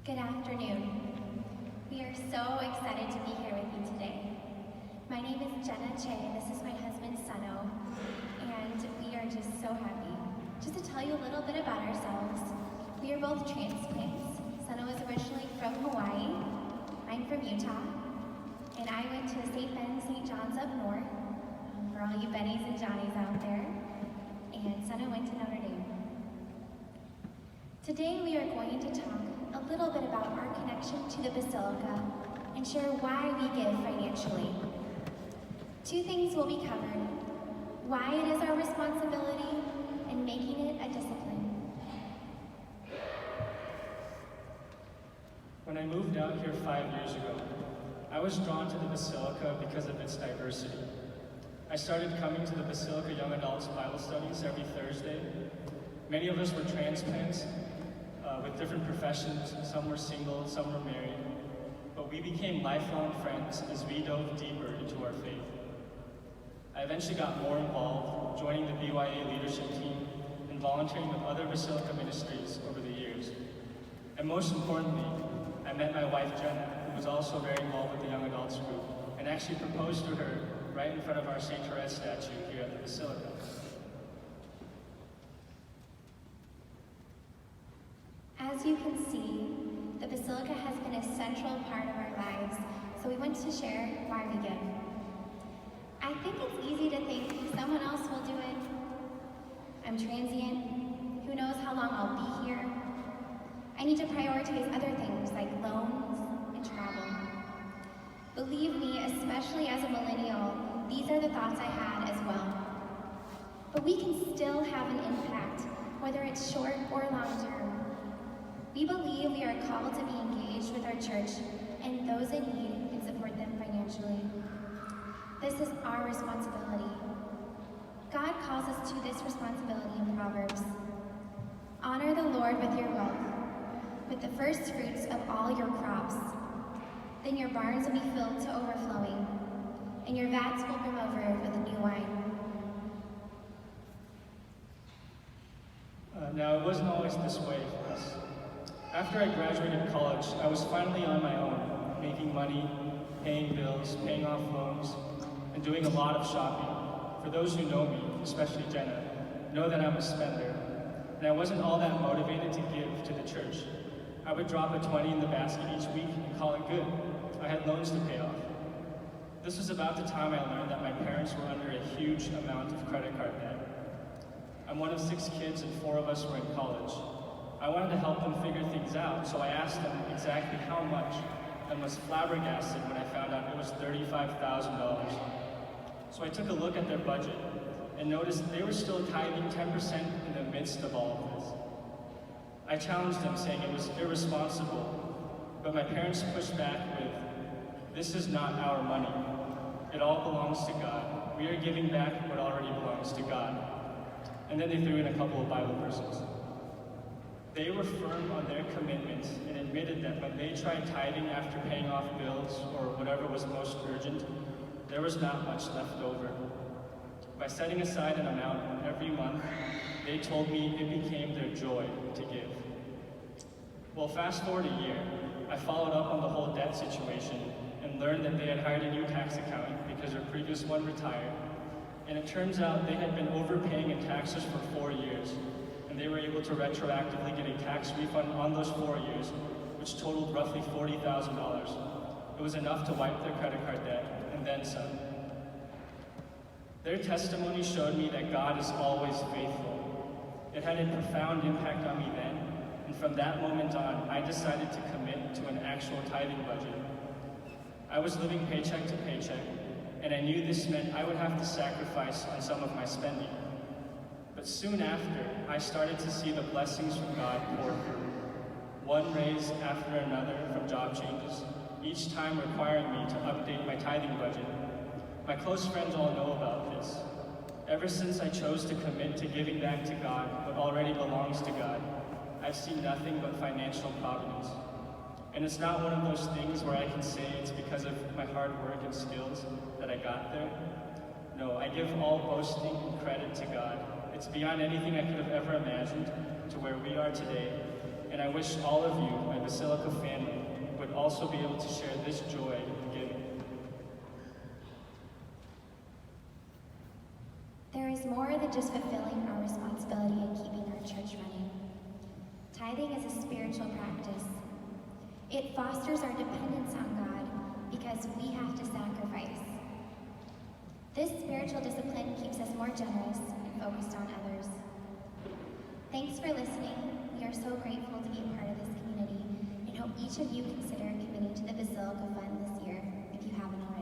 Good afternoon. We are so excited to be here with you today. My name is Jenna Che, and this is my husband, Sano, and we are just so happy. Just to tell you a little bit about ourselves, we are both transplants. Sano is originally from Hawaii, I'm from Utah, and I went to St. Ben, St. John's up north, for all you Bennies and Johnnies out there, and Sano went to Notre Dame. Today we are going to talk a little bit about our connection to the Basilica and share why we give financially. Two things will be covered: why it is our responsibility and making it a discipline. When I moved out here 5 years ago, I was drawn to the Basilica because of its diversity. I started coming to the Basilica Young Adults Bible Studies every Thursday. Many of us were transplants with different professions. Some were single, some were married. But we became lifelong friends as we dove deeper into our faith. I eventually got more involved, joining the BYA leadership team and volunteering with other Basilica ministries over the years. And most importantly, I met my wife Jenna, who was also very involved with the Young Adults group, and actually proposed to her right in front of our St. Therese statue here at the Basilica. As you can see, the Basilica has been a central part of our lives, so we want to share why we give. I think it's easy to think someone else will do it. I'm transient. Who knows how long I'll be here? I need to prioritize other things like loans and travel. Believe me, especially as a millennial, these are the thoughts I had as well. But we can still have an impact, whether it's short or long term. We believe we are called to be engaged with our church and those in need and support them financially. This is our responsibility. God calls us to this responsibility in Proverbs. Honor the Lord with your wealth, with the first fruits of all your crops. Then your barns will be filled to overflowing, and your vats will brim over with new wine. Now, it wasn't always this way for us. After I graduated college, I was finally on my own, making money, paying bills, paying off loans, and doing a lot of shopping. For those who know me, especially Jenna, know that I'm a spender, and I wasn't all that motivated to give to the church. I would drop a 20 in the basket each week and call it good. I had loans to pay off. This was about the time I learned that my parents were under a huge amount of credit card debt. I'm one of 6 kids and 4 of us were in college. I wanted to help them figure things out, so I asked them exactly how much, and was flabbergasted when I found out it was $35,000. So I took a look at their budget and noticed they were still tithing 10% in the midst of all of this. I challenged them, saying it was irresponsible, but my parents pushed back with, "This is not our money. It all belongs to God. We are giving back what already belongs to God." And then they threw in a couple of Bible verses. They were firm on their commitment and admitted that when they tried tithing after paying off bills or whatever was most urgent, there was not much left over. By setting aside an amount every month, they told me it became their joy to give. Well, fast forward a year, I followed up on the whole debt situation and learned that they had hired a new tax accountant because their previous one retired. And it turns out they had been overpaying in taxes for 4 years, and they were able to retroactively get a tax refund on those 4 years, which totaled roughly $40,000. It was enough to wipe their credit card debt, and then some. Their testimony showed me that God is always faithful. It had a profound impact on me then, and from that moment on, I decided to commit to an actual tithing budget. I was living paycheck to paycheck, and I knew this meant I would have to sacrifice on some of my spending. But soon after, I started to see the blessings from God pour through. One raise after another from job changes, each time requiring me to update my tithing budget. My close friends all know about this. Ever since I chose to commit to giving back to God what already belongs to God, I've seen nothing but financial providence. And it's not one of those things where I can say it's because of my hard work and skills that I got there. No, I give all boasting and credit to God. It's beyond anything I could have ever imagined to where we are today, and I wish all of you, my Basilica family, would also be able to share this joy in giving. There is more than just fulfilling our responsibility in keeping our church running. Tithing is a spiritual practice. It fosters our dependence on God because we have to sacrifice. This spiritual discipline keeps us more generous and focused on others. Thanks for listening. We are so grateful to be a part of this community and hope each of you consider committing to the Basilica Fund this year if you haven't already.